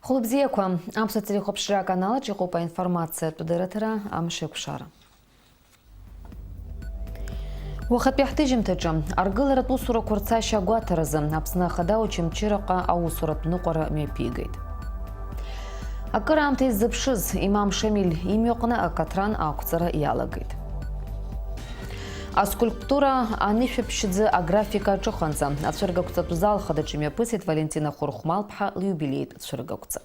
Хлопзияква, Амсатели Хопшира канала, Чехопа информация тудеретера Амшекушара. Уахат пяхтыжим тыджам, аргылара тусура курцаща гуатаразы, апсна хада учим чирака аусурат нукара мепигайт. Акырамты зыпшыз имам Шамиль имёкна акатран аукцара ялагайт. А скульптура анишепшидзе а графика чоханца. От шергакуца тузал хадачиме пысит Валентина Хурхмалпха юбилейт шергакуца.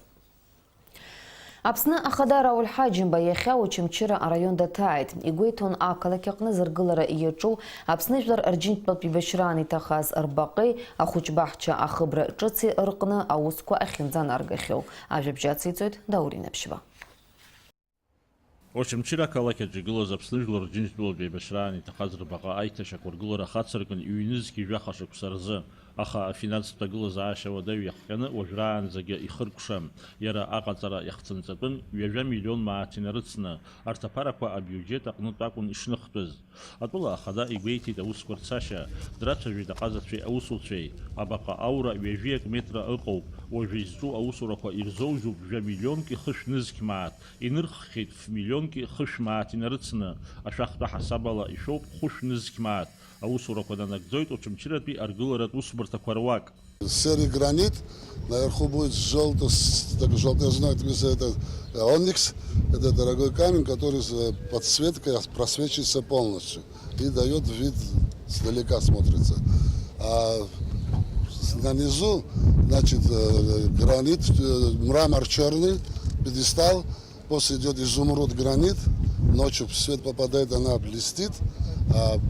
Апсна ахада Рауль Хаджимба яхя учимчира район датайт. Игуйтон акалакякны зыргылара иечу. Апсны жлар арджинт палпибешрани тахаз арбакы. Ахучбахча ахыбра чыци рыкны ауску ахинзан аргахил. Ажибжаци цойт дауринапшива. Очимчира калакеджи гылоз апсныжлар джинж было бебешрани тахазр бага айташа кургылара хацыркын үйнизки жахаша кусарзы аха финансовта гылоз ашава дау яхканы ожран заге ихыркушам яра агацара яхцынцапын 1 миллион маатинарыцны артапараква а бюджет акны такун ишныхтыз атула ахада игвейти да ускорцаша драчажи да казатши аусулчей абака аура 2 метра ыкоу ожизу аусураква ирзоужу 2 миллионки хышнызки маат инырххит в миллионки хышмаат инарыцны ашахта хасабала ишоп хушнызки маат аусура кодана гзойт очимчират би аргыларат усбарта кварвак. Серый гранит, наверху будет желтый, это оникс, это дорогой камень, который подсветкой просвечивается полностью и дает вид, сдалека смотрится. А на низу, значит, гранит, мрамор черный, пьедестал, после идет изумруд гранит, ночью свет попадает, она блестит. А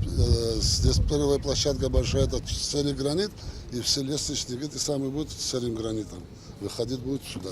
здесь первая площадка большая, это серый гранит, и все лестничные ветки самые будут серым гранитом. Выходить будет сюда.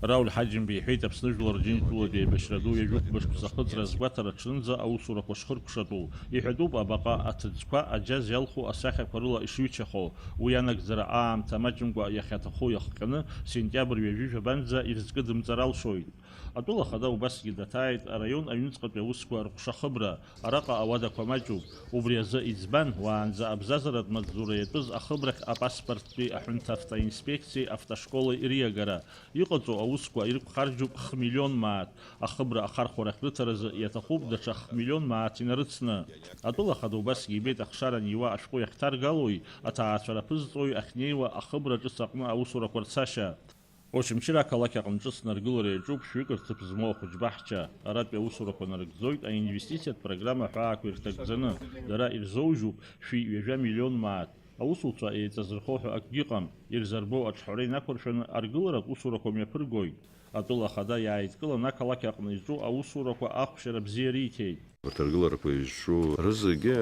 Рауль Хаджимби хейт апсныжлар джинтула бешраду яжук башкусахыт разгватара чынза аусура кошхыр кушату. Ихадуб абака атыцква аджаз ялху асаха парула ишвичахо. Уянак зара аам тамаджунгва яхятахо яхканы сентябрь яжуша банза ирзгадым зарал шой. Атула хада убаски датайт район аюнцкат яусква рукшахыбра арака авада квамаджу убряза избан ванза абзазарат мадзуреетыз ахыбрах апаспортби ахунтафта инспекции автошколы ириагара. Иқоцу аусква ирк харджу 1 миллион маат ахыбра ахар хорахлытаразы ятахуб да 1 миллион маат инарыцны. Атула хада убаски бет ахшара нива ашко яхтар галуй атаачарапызой ахнеева ахыбра жысақны аусура кварцаша. Очимчира калаки акынчыс наргылары жук шүкір тіпізмо құчбахча арабия усурако наргзойт, а инвестицият программа хаак вертагзаны дара ирзоужу ши 1 миллион маат. А усулца и тазырхоху акгиқам ирзарбо ачхорей накоршаны аргыларат усурако мепыргой. Атула хада яйткыла на калаки акынчу а усурако ахшера бзеритей. Вартаргылар поезжу рызыге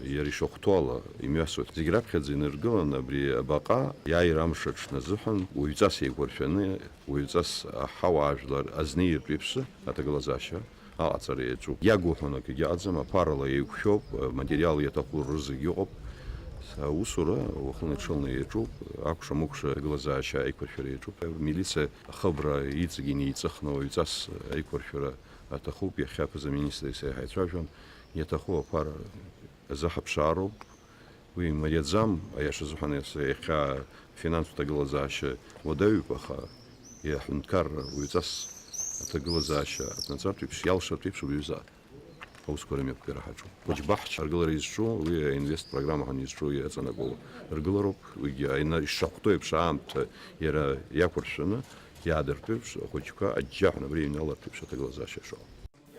яришохтуала имясут. Зиграб хедзин иргылана бри бака яй рамшач назухан уйцас егорфяны уйцас хаважлар азнир припсы атаглазаша а ацареечу. Ягухонак ядзама парала егхоп материал ятаху рызыге оп усура охлначалны ечу акша мукша глазаша егорферечу. Милиция хабра ицгини ицахно уйцас егорфера атахуп яхяп за министра Сайхайчажан, ятаху пара захап шару, уи марядзам, а я шазуханес яха финансу таглазаша, водаю паха, я хункар уйцас таглазаша, атнацар трипш ялша трипш уйза. Ускорим я пирахачу. Почбахч аргалар изшу, уи инвест программа хан изшу я цанагол. Аргалароп уи айна шахтой пшамт яра якуршина. Ядер типш, хочка аджахна времени алар типш таглазаша шо.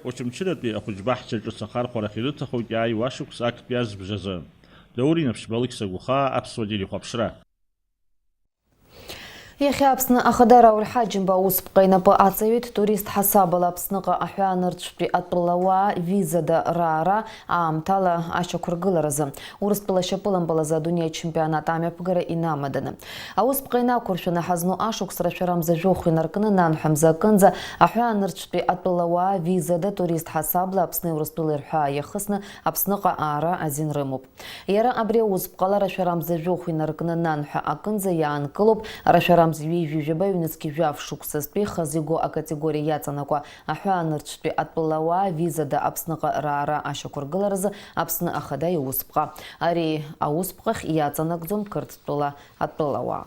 Очимчират би ахучбахча жысахар хорахирыта хоть яй вашук сак пяз бжазы. Даурин апшбалык сагуха апсвадили хопшра. Яхи апсны ахада Рауль Хаджимба успқайна па ацавит турист хасабала апсныға ахуанырчпри атпылауа визада рара аамтала аша кургыларазы. Урыспыла шапылан балаза дуния чемпионат амяпгара инамаданы. А успқайна куршуна хазну ашук срашарамза жоху нарканы нанхамза кынза ахуанырчпри атпылауа визада турист хасабла апсны урыспылы рха яхысны апсныға ара азин рымуп. Яра абре успқала рашарамза жоху нарканы нанха акынза яан кылуп рашарамза Рамзвей жабаюнецкий жав шукса спеха зиго а категория яцанаква ахуанырчпи атпылауа визада апсныға рара аша кургыларызы апсны ахада успқа. Ари ауспқах яцанакзом кыртпыла атпылауа.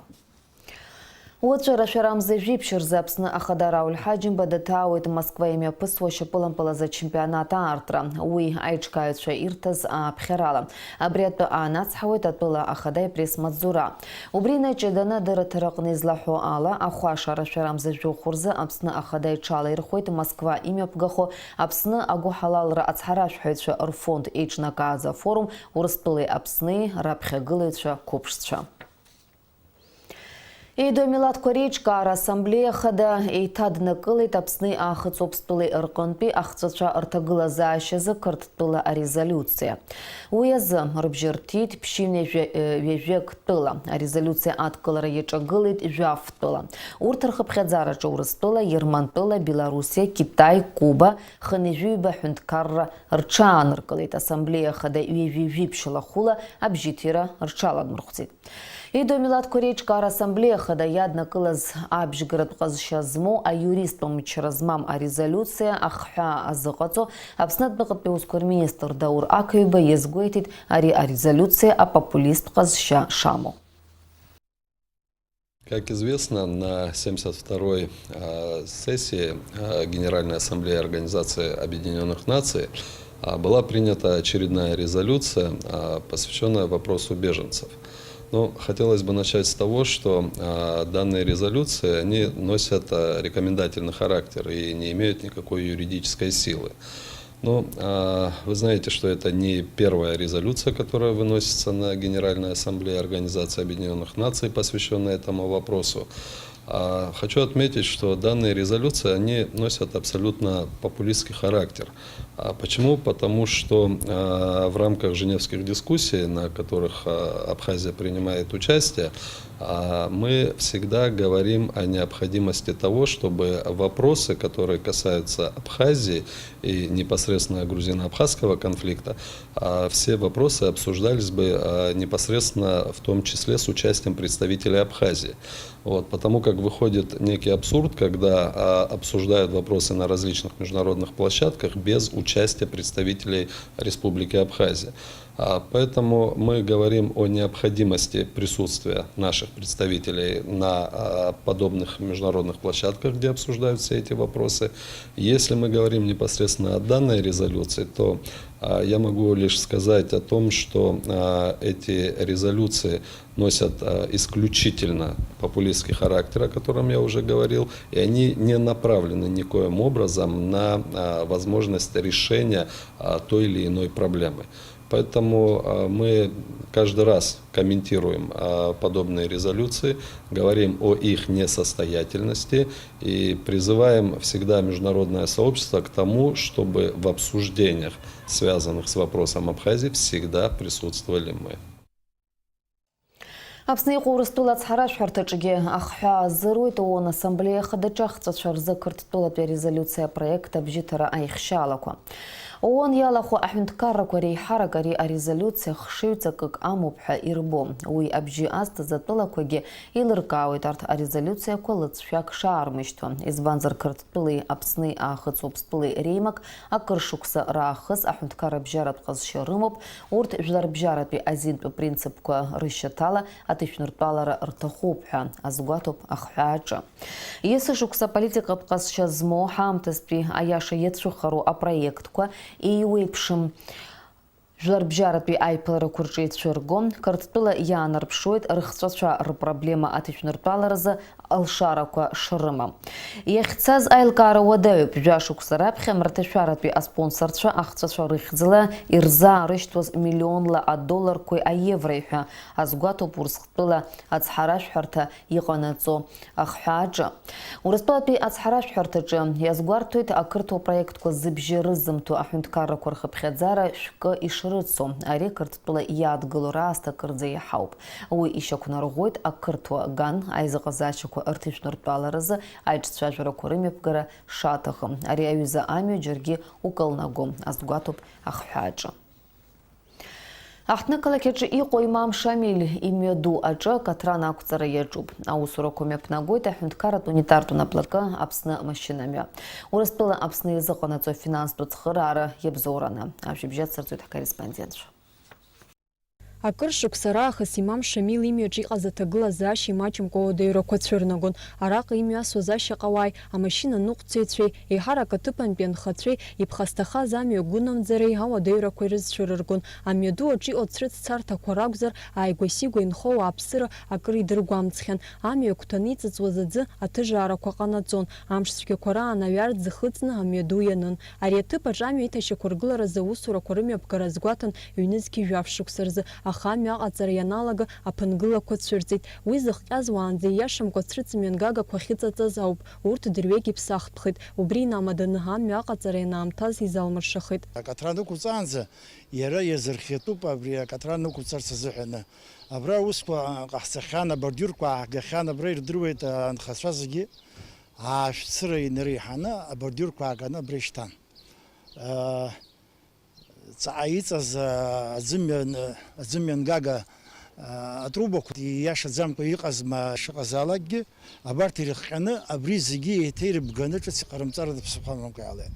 Уаҵәы рашәарамза жәиԥшьырзы Аԥсны Ахадара Аульҳаџьымба даҭаауеит Москва имҩаԥысуа шьапылампылаз ачемпионат аартра. Уи аиҿкааҩцәа ирҭаз ааԥхьарала. Абри атәы аанацҳауеит атәыла Ахада ипресс-маҵзура. Убри инаҷыданы дырраҭара аҟны излаҳәо ала, ахәаша рашәарамза жәохә рзы Аԥсны Ахада иҽалаирхәеит Москва имҩаԥгахо Аԥсны агәыҳалалра ацҳаражәҳәаҩцәа рфонд еиҿнакааз афорум Урыстәылеи Аԥсни раԥхьагылаҩцәа қәыԥшцәа. Еидомилаҭқәа реиҿкаара асамблеиа хада еиҭаднакылеит Аԥсни Аахыҵ-Аԥстәылеи рҟынтәи ахҵәацәа рҭагылазаашьазы Қырҭтәыла арезолиуциа. Уи азы рыбжьы рҭиит ԥшьыҩ ҩажәеиктәыла. Арезолиуциа адкылара иаҿагылеит жәафтәыла. Урҭ рхыԥхьаӡараҿы Урыстәыла, Германтәыла, Белоруссиа, Китай, Куба хынҩажәиба ҳәынҭқарра рҽааныркылеит. Асамблеиа хада ҩажәи-жәиԥшьыла хәыла абжьыҭира рҽаладмырхәцеит. Еидомилаҭқәа реиҿкаара асамблеиа хада иаднакылаз абжьгаратә ҟазшьа змоу аиуристтә мчра змам арезолиуциа ахҳәаа азыҟаҵо Аԥснытәыҟатәи аусқәа рминистр Даур Ақыҩба иазгәеиҭеит ари арезолиуциа апопулисттә ҟазшьа шамоу. Как известно, на 72-й сессии Генеральной Ассамблеи Организации Объединенных Наций была принята очередная резолюция, посвященная вопросу беженцев. Но хотелось бы начать с того, что данные резолюции они носят рекомендательный характер и не имеют никакой юридической силы. Но вы знаете, что это не первая резолюция, которая выносится на Генеральной Ассамблее Организации Объединенных Наций, посвященная этому вопросу. Хочу отметить, что данные резолюции они носят абсолютно популистский характер. Почему? Потому что в рамках женевских дискуссий, на которых Абхазия принимает участие, мы всегда говорим о необходимости того, чтобы вопросы, которые касаются Абхазии и непосредственно грузино-абхазского конфликта, все вопросы обсуждались бы непосредственно в том числе с участием представителей Абхазии. Вот, потому как выходит некий абсурд, когда обсуждают вопросы на различных международных площадках без участия представителей Республики Абхазия. Поэтому мы говорим о необходимости присутствия наших представителей на подобных международных площадках, где обсуждают все эти вопросы. Если мы говорим непосредственно о данной резолюции, то я могу лишь сказать о том, что эти резолюции носят исключительно популистский характер, о котором я уже говорил, и они не направлены никоим образом на возможность решения той или иной проблемы. Поэтому мы каждый раз комментируем подобные резолюции, говорим о их несостоятельности и призываем всегда международное сообщество к тому, чтобы в обсуждениях, связанных с вопросом Абхазии, всегда присутствовали мы. Аԥсны иҟоу Урыстәыла ацҳаражәҳәарҭаҿгьы ахҳәаа азыруит ООН Ассамблеиа хадаҿы ахҵәацәа рзы Қырҭтәылатәи арезолиуциа проект абжьыҭара аихшьаалақәа. ООН иалахәу аҳәынҭқаррақәа реиҳарак ари арезолиуциа хшыҩҵакык амоуп ҳәа ирбом. Уи абжьы азҭаз атәылақәагьы еилыркаауеит арҭ арезолиуциақәа лыҵшәак шаармышьҭуа. Избанзар Қырҭтәылеи Аԥсни Аахыҵ-Аԥстәылеи реимак акыр шықәса раахыс аҳәынҭқаррабжьаратә ҟазшьа рымоуп. Урҭ жәларбжьаратәи азинтәу принципқәа рышьаҭала аҭышәныртәалара рҭахуп ҳәа азгәаҭоуп ахҳәааҿы. Есышықәса аполитикатә ҟазшьа змоу ҳаамҭазтәи аиаша иацәыхароу апроектқәа еиуеиԥшым жәларбжьаратәи аиԥыларақәа рҿы ицәырго, Қырҭтәыла иаанарԥшуеит рыхҵәацәа рпроблема аҭышәныртәаларазы алшарақәа шрымам. Иахьцаз аилкаара уадаҩуп. Жәашықәса раԥхьа мраҭашәаратәи аспонсорцәа ахҵәацәа рыхьӡала ирзаарышьҭуаз миллионла адолларқәеи аеврои ҳәа азгәаҭоуп Урыстәыла ацҳаражәҳәарҭа иҟанаҵо ахҳәааҿы. Урыстәылатәи ацҳаражәҳәарҭаҿы иазгәарҭоит ақырҭуа проектқәа зыбжьы рызымҭо аҳәынҭқаррақәа рхыԥхьаӡара шәкы ишрыцу. Ари Қырҭтәыла иадгыло раасҭа кырӡа иаҳауп. Уи ишьақәнарӷәӷәеит ақырҭуа ган аизыҟазаашьақәа рҭышәныртәаларазы аиҿцәажәарақәа рымҩаԥгара шаҭахым. Ари аҩыза амҩа џьаргьы укылнагом, азгәаҭоуп ахҳәааҿы. Аҳҭнықалақь аҿы иҟоу Имам Шамиль имҩаду аҿы акаҭран ақәҵара иаҿуп. Аусурақәа мҩаԥнагоит аҳәынҭқарратә унитартә наплакы Аԥсны машьынамҩа. Урыстәыла Аԥсны изыҟанаҵо афинанстә цхыраара иабзоураны. Ажәабжьы ацырҵоит ҳкорреспондентцәа. Акыр шықсара ахыс имам Шамил имиаҿ иҟаз аҭагылазаашьа имаҷымкәа ауадаҩрақәа цәырнагон. Араҟа имҩасуаз ашьаҟауааи, амашьына ныҟәцаҩцәеи, еиҳарак аҭыԥантәи анхацәеи, иԥхасҭахаз амҩа гәынамӡареи ауадаҩрақәа ирызцәырыргон. Амҩаду аҿы иҟоу црыҵцарҭақәа ракәзар, ааигәа-сигәа инхо ауааԥсыра акыр идыргәамҵхьан. Амҩа агәҭаны иҵыҵуаз аӡы аҭыжаарақәа ҟанаҵон. Амш цәгьақәа раан аҩарӡ зыхыҵны амҩаду ианын. Ари аҭыԥаҿ амҩа иҭашьақәа ргыларазы аусурақәа рымҩаԥгара азгәаҭан ҩнызқьи жәаф шықәсырзы. Аха амҩа аҟаҵара ианалага аԥынгылақәа цәырҵит. Уи зыхҟьаз уаанӡа ииашамкәа црыҵмҩангагақәа ахьыҵаҵаз ауп. Урҭ дырҩегь иԥсахтәхеит. Убри инамаданы амҩа аҟаҵара ианаамҭаз изалмыршахеит. Акаҭра нықәҵаанӡа иара иазырхиатәуп абри акаҭра нықәҵарц азыҳәаны. Абра аусқәа ҟаҳҵахьан, абордиурқәа ааҳгахьан, абра ирдыруеит анхацәа зегьы аашәцыра инреиҳаны абордиурқәа ааганы абра ишьҭан. Ҵаҟа иҵаз аӡымҩангага атрубақәа ииашаӡамкәа иҟазма шыҟазаалакгьы абарҭ ирыхҟьаны абри зегьы еиҭа ирыбганы ҿыц иҟарымҵарада ԥсыхәа иаалеит.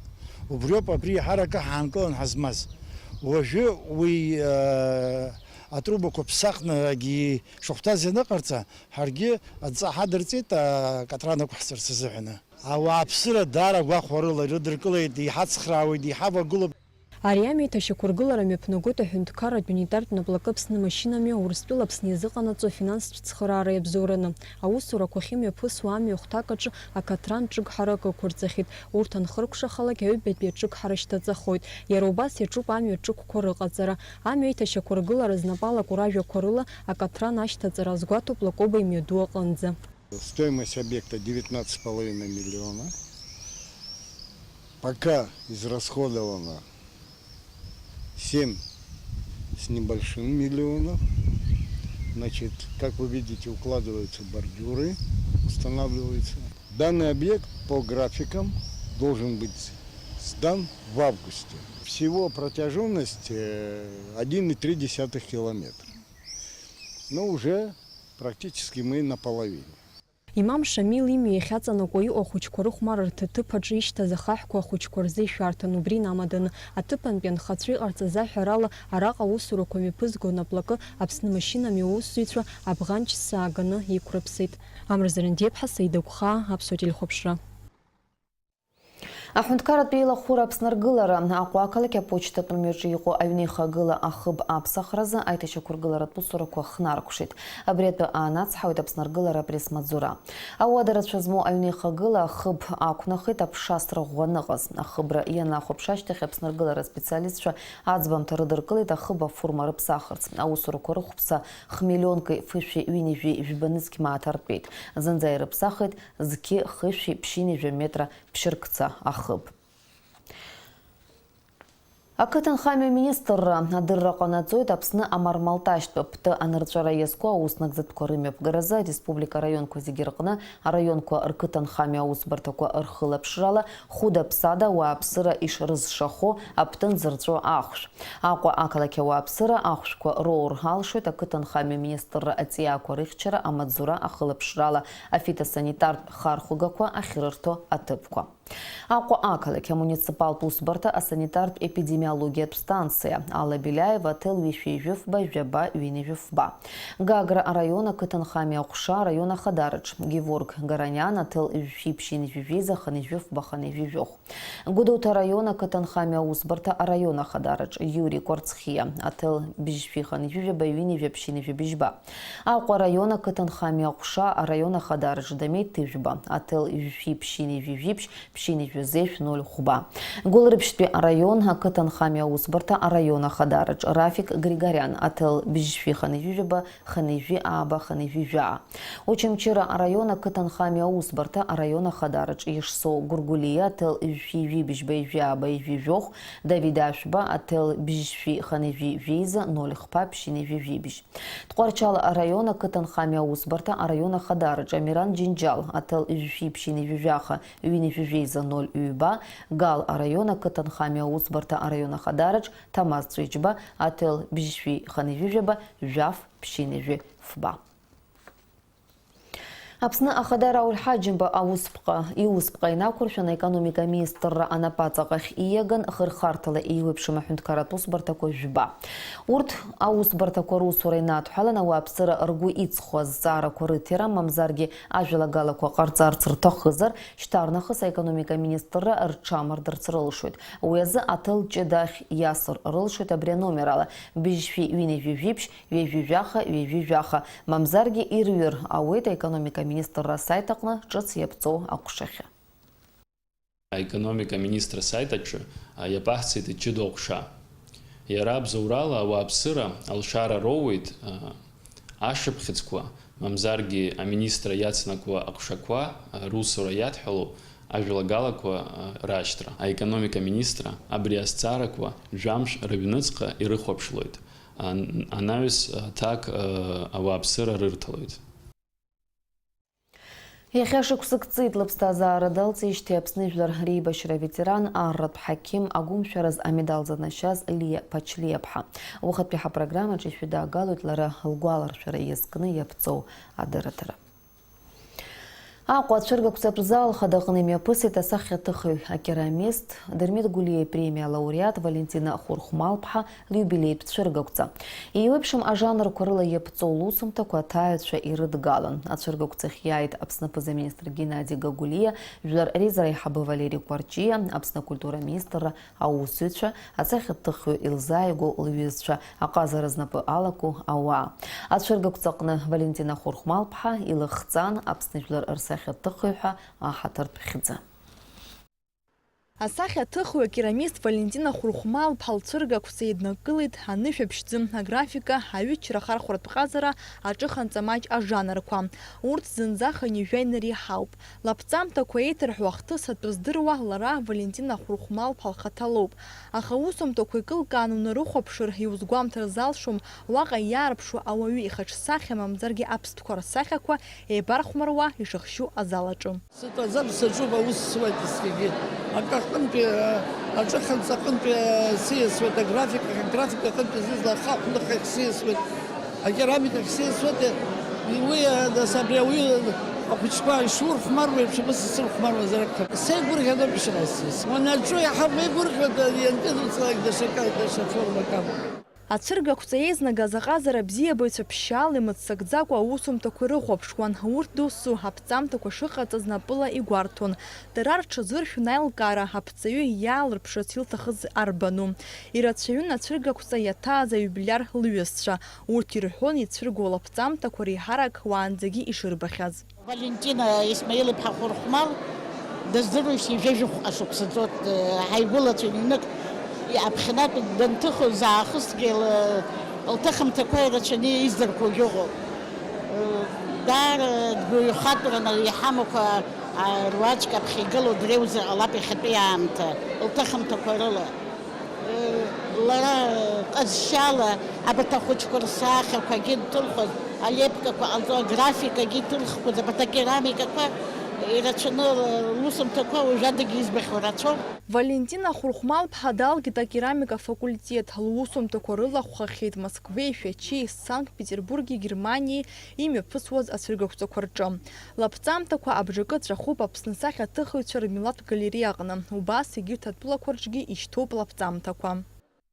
Убриоуп абри иаҳаракы ҳаанкылан ҳазмаз. Уажәы уи атрубақәа ԥсахны шахәҭаз ианыҟарҵа, ҳаргьы адҵа ҳадырҵеит акаҭра нықәҳҵарц азыҳәаны. Ауааԥсыра даара гәахәарыла ирыдыркылеит, иҳацхраауеит, иҳавагылоуп. Ари амҩа иҭашьақәыргылара мҩаԥнагоит аҳәынҭқарратә унитартә наплакы Аԥсны машьынамҩа Урыстәыла Аԥсны изыҟанаҵо афинанстә цхыраара иабзоураны. Аусурақәа ахьымҩаԥысуа амҩа хәҭак аҿы акаҭран ҿыгҳарак ықәырҵахьеит. Урҭ анхыркәшахалак аҩбатәи аҿыгҳара шьҭаҵахоит. Иара убас иаҿуп амҩа ҿыгқәа рыҟаҵара. Амҩа иҭашьақәыргылара знапалақәоу ражәақәа рыла акаҭран ашьҭаҵара азгәаҭоуп Лакоба имҩаду аҟынӡа. Стоимость объекта 19,5 миллиона. Пока израсходовано 7 с небольшим миллионов. Значит, как вы видите, укладываются бордюры, устанавливаются. Данный объект по графикам должен быть сдан в августе. Всего протяженность 1,3 километра. Но уже практически мы наполовине. Имам Шамил имҩа иахьаҵанакуа иҟоу ахәыҷқәа рыхәмарырҭа аҭыԥаҿы ишьҭаз ахаҳәқәа ахәыҷқәа рзы ишәарҭан. Убри инамаданы аҭыԥантәи анхацәа иҟарҵаз аҳәарала араҟа аусурақәа мҩаԥызго наплакы Аԥсны машьынамҩа аусзуҩцәа абӷанҷ ааганы иқәрыԥсеит. Амрзарандиеԥҳа, Саида Гәхаа, Аԥсуа телехәаԥшра. Аҳәынҭқарратә еилахәыра Аԥснаргылара Аҟәа ақалақь апочтатә мҩаҿы иҟоу аҩнеихагыла ахыб аԥсахразы аиҭашьақәыргыларатә усурақәа хнаркәшеит. Абри атәы аанацҳауеит Аԥснаргылара апресс-маҵзура. Ауадарацәа змоу аҩнеихагыла ахыб ақәнахит аԥшасра ӷәӷәаныҟаз. Ахыбра ианахәаԥш ашьҭахь Аԥснаргылара аспециалистцәа аӡбамҭа рыдыркылеит ахыб афурма рыԥсахырц. Аусурақәа рыхәԥса хмелионки фышәи ҩынижәи жәба-нызқь мааҭартәеит. Зынӡа ирыԥсахит зқьы хышәи ԥшьинижәа метра ԥшьыркца ахыб. Ақыҭанхамҩа министрра адырра ҟанаҵоит Аԥсны амармалташьтә ԥты анырҵәара иазку ауснагӡатәқәа рымҩаԥгаразы ареспублика араионқәа зегьы рҟны араионқәа рқыҭанхамҩа аусбарҭақәа рхылаԥшрала хәыда-ԥсада ауааԥсыра ишрызшахо аԥты нзырҵәо ахәшә. Аҟәа ақалақь ауааԥсыра ахәшәқәа роур алшоит ақыҭанхамҩа министрра аҵиаақәа рыхьчара амаҵзура ахылаԥшрала афитосанитартә хархәыгақәа ахьрырҭо аҭыԥқәа. Аҟәа ақалақь амуниципалтә усбарҭа асанитартә эпидемиологиатә станциа Алла Беляева аҭел ҩышәи-жәыфба жәаба ҩини-жәыфба. Гагра арайон ақыҭанхамҩа аҟәша арайон ахадараҿ Геворг Гараниан аҭел ҩышәи ԥшьини-жәыжәи хани-жәыфба хани-жәыжәох. Гәдоуҭа арайон ақыҭанхамҩа аусбарҭа арайон ахадараҿ Юрий Кәарцхиа аҭел бжьшәи хани-жәыжәба ҩини-жәа ԥшьини-жәа бжьба. Аҟәа арайон ақыҭанхамҩа аҟәша арайон ахадараҿ Дамеи Тыжәба аҭел ҩышәи ԥшьини-жәыжәи ԥшьини-жәа зеиԥш 0 хәба. Гәылрыԥшьтәи арайон ақыҭанхамҩа аусбарҭа арайон ахадараҿ Рафик Григориан аҭел бжьшәи хани-жәыжәба хани-жәи ааба хани-жәи жәаа. Очамчыра арайон ақыҭанхамҩа аусбарҭа арайон ахадараҿ Ешсоу Гургулиа аҭел ҩышәи бжьба ижәаба ижәижәох. Давид Ашәба аҭел бжьшәи хани-жәи жәеиза 0 хәба ԥшьини-жәа жәибжь. Тҟәарчал арайон ақыҭанхамҩа аусбарҭа арайон ахадараҿ Амиран Џьынџьал аҭел ҩышәи ԥшьини-жәа жәаха ҩини-жәа жәеиза 0 ҩба. Гал арайон ақыҭанхамҩа аусбарҭа арайон ахадараҿ Ҭамаз Ҵәиџьба аҭел бжьшәи хани-жәыжәаба жәаф ԥшьини-жәа фба. Аԥсны ахадара улҳаџьымба иусԥҟа инақәыршәан аекономика министрра анапаҵаҟахь ииаган хырхарҭала еиуеиԥшым аҳәынҭқарратә усбарҭақәа жәба. Урҭ аусбарҭақәа русура инаҭәҳәалан ауааԥсыра ргәы иҵхо азҵаарақәа рыҭира, мамзаргьы ажәалагалақәа ҟарҵарц рҭахызар, шьҭарнахыс аекономика министрра рҽамырдарц рылшоит. Уи азы аҭел ҷыдахь иасыр рылшоит абри аномерала быжьшәи ҩынҩажәижәиԥшь, ҩажәижәаха, ҩажәижәаха, мамзаргьы ирҩыр ауеит аекономика министрра сайт аҟны ҿыц иаԥҵоу аҟәшахьы. Аекономика министр сайт аҿы иаԥаҳҵеит иҷыдоу аҟәша. Иара абзоурала ауааԥсыра алшара роуеит ашыԥхьыӡқәа, мамзаргьы аминистра иацнакуа аҟәшақәа русура иадҳәалоу ажәалагалақәа рашьҭра. Аекономика министра абри азҵаарақәа жәамш рыҩныҵҟа ирыхәаԥшлоит. Анаҩс аҭак ауааԥсыра рырҭалоит. Иахьа шықәсык ҵит лыԥсҭазаара далҵижьҭеи Аԥсны жәлар реибашьра ветеран арратә ҳақьым агәымшәараз амедал занашьаз Лиа Пачлиаԥҳа. Уахатәи ҳапрограммаҿы ишәыдаагалоит лара лгәаларшәара иазкны иаԥҵоу адырраҭара. Аҟәа ацәыргақәҵатә зал хадаҟны имҩаԥысит асахьаҭыхыҩ акерамист Дырмит Гулиа премиа лауреат Валентина Хурхмал-ԥҳа лиубилеитә цәыргақәҵа. Еиуеиԥшым ажанрқәа рыла иаԥҵоу лусумҭақәа аҭаҩцәа ирыдгалан. Ацәыргақәҵахь иааит Аԥсны ԥыза-министр Геннади Гагулиа, Жәлар реизара аиҳабы Валери Кәарҷиа, Аԥсны акультура министрра аусзуҩцәа, асахьаҭыхыҩ илзааигәоу лҩызцәа, аҟазара знапы алаку ауаа. Ацәыргақәҵаҟны Валентина Хурхмал-ԥҳа илыхҵан Аԥсны жәлар рсахьаҭыхыҩҳәа аҳаҭыртә хьӡы. Асахьаҭыхыҩ акерамист Валентина Хурхмал-ԥҳа лцәыргақәҵа еиднакылеит анышәаԥшьӡы, аграфика, аҩычра ахархәратә ҟазара, аҿыханҵамаҷ ажанрқәа. Урҭ зынӡа хынҩажәа иреиҳауп. Лаԥҵамҭақәа еиҭарҳәо ахҭысатәы здыруа лара Валентина Хурхмал-ԥҳа лхаҭалоуп. Аха аусумҭақәа икылкааны унарыхәаԥшыр иузгәамҭар залшом уаҟа иаарԥшу ауаҩы ихаҿсахьа, мамзаргьы аԥстәқәа рсахьақәа еибархәмаруа ишахшьу азал аҿы. Аҿыханҵа аҟынтәи сиасуеит, аграфика аҟынтәи зызла ахаҳәлыхахь сиасуеит, акерамикахь сиасуеит, уи абри ауаҩы ахәыҷқәа ишурхәмаруа еиԥш абас исырхәмаруазар акәхап. Сеигәырӷьаноуп ишыҟаз. Уанаҿу иаҳа еигәырӷьода иантәыдуцалак даҽа формак амоуп. Ацәыргақәҵа еизнагаз аҟазара бзиабаҩцәа ԥшьаала имыццакӡакәа аусумҭақәа ирыхәаԥшуан. Урҭ досу аԥҵамҭақәа шыҟаҵаз напыла игәарҭон. Дара рҽазыршәын аилкаара аԥҵаҩы иаалырԥшырц илҭахыз арбану. Ирацәаҩын ацәыргақәҵа иаҭааз аиубиляр лҩызцәа. Урҭ ирҳәон ицәыргоу лаԥҵамҭақәа реиҳарак уаанӡагьы ишырбахьаз. Валентина Исмаил-ԥҳа Хурхмал дыздыруеишь ижәажәахә ашықәсаҿоуп ҳаигәылацәан иҩнык аԥхьанатә данҭыхоз аахысгьы лҭыхымҭақәа ирацәаны издырқәоу ыҟоуп. Даара дгәыҩхатәраны иҳамақәа руаӡәк аԥхьа игылоу дреиуазар ҟалап иахьатәи аамҭа лҭыхымҭақәа рыла. Лара ҟазшьала абарҭ ахәыҷқәа рсахьақәагьы дҭылхуаз, алепкақәа ҟалҵо, аграфикагьы иҭылхқәаз, абарҭ акерамикақәа ирацәаны лусумҭақәа уажәадагьы избахьоу рацәоуп. Валентина Хурхмал-ԥҳа далгеит акерамика факультет. Лусумҭақәа рылахәхахьеит Москвеи, Шәачеи, Санкт-Петербурги, Германиеи имҩаԥысуаз ацәыргақәҵақәа рҿы. Лаԥҵамҭақәа абжакы ҵәахуп Аԥсны асахьаҭыхыҩцәа рмилаҭтә галереиа аҟны. Убас егьырҭ атәылақәа рҿгьы ишьҭоуп лаԥҵамҭақәа.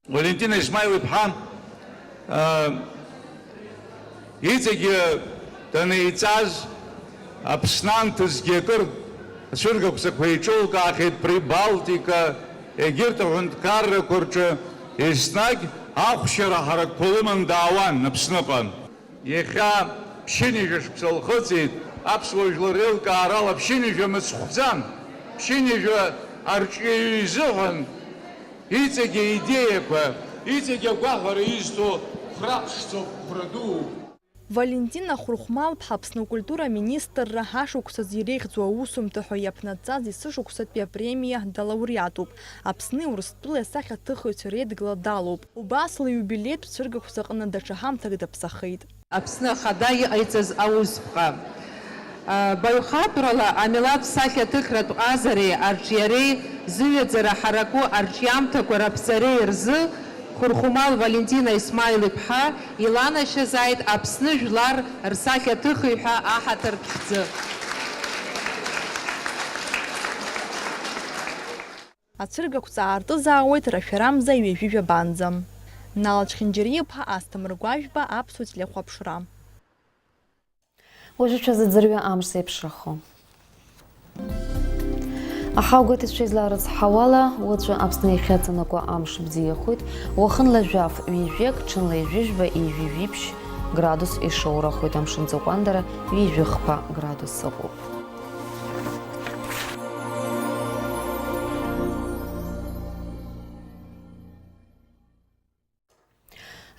Валентина Исмаил-ԥҳа иҵегьы данеиҵаз Аԥснанҭызгьы акыр ацәыргақәҵақәа еиҿылкаахьеит Прибалтика, егьырҭ аҳәынҭқаррақәа рҿы еснагь ахәшьара ҳаракқәа лыман даауан Аԥсныҟа. Иахьа ԥшьынҩажәа шықәса лхыҵит, аԥсуа жәлар реилкаарала ԥшьынҩажәа мыцхәӡам, ԥшьынҩажәа арҿиаҩы изыҳәан иҵегьы аидеиақәа, иҵегьы агәаҳәара изҭо хәраԥшӡоуп, хәрадууп. Валентина Хурхмал-ԥҳа Аԥсны акультура министрра ашықәсаз иреиӷьӡоу аусумҭа иаԥнаҵаз есышықәсатәи апремиа далауреатуп. Аԥсни Урыстәылеи асахьаҭыхыҩцәа реидгыла далоуп. Убас лиубилеитә цәыргақәҵа аҟны даҽа ҳамҭак даԥсахеит. Аԥсны ахада иҟаиҵаз аусԥҟа. Баҩхатәрала амилаҭ сахьаҭыхратә ҟазареи арҿиареи зыҩаӡара ҳараку арҿиамҭақәа раԥҵареи рзы Хурхумал Валентина Исмаил-иԥҳа иланашьазааит Аԥсны жәлар рсахьаҭыхыҩ ҳәа аҳаҭыртә хьӡы. Ацәыргақәҵа аартызаауеит Рашәарамза ҩажәижәабанӡа. Налач Хинџьариаԥҳа Асҭамыр Гәажәба, Аԥсуа телехәаԥшра. Уажәыцәа зыӡырҩы амш зеиԥшрахо. Ахаугәаҭацәа изларыцҳауала, уаҵәы Аԥсны иахьаҵанакуа амш бзиахоит. Уахынла жәаф ҩажәек, ҽынла ижәижәба, ижәижәиԥшь градус ишоурахоит. Амшынҵаҟәандара ҩажәихԥа градус ыҟоуп.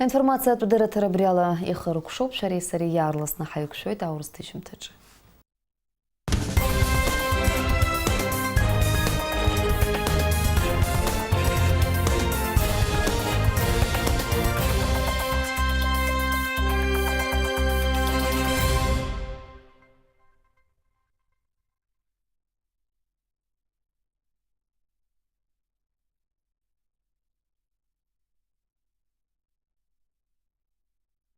Информация атәы дырраҭара абри ала ихыркәшоуп. Шәареи сареи иаарласны ҳаиқәшәоит аурыс ҭыжьымҭаҿы.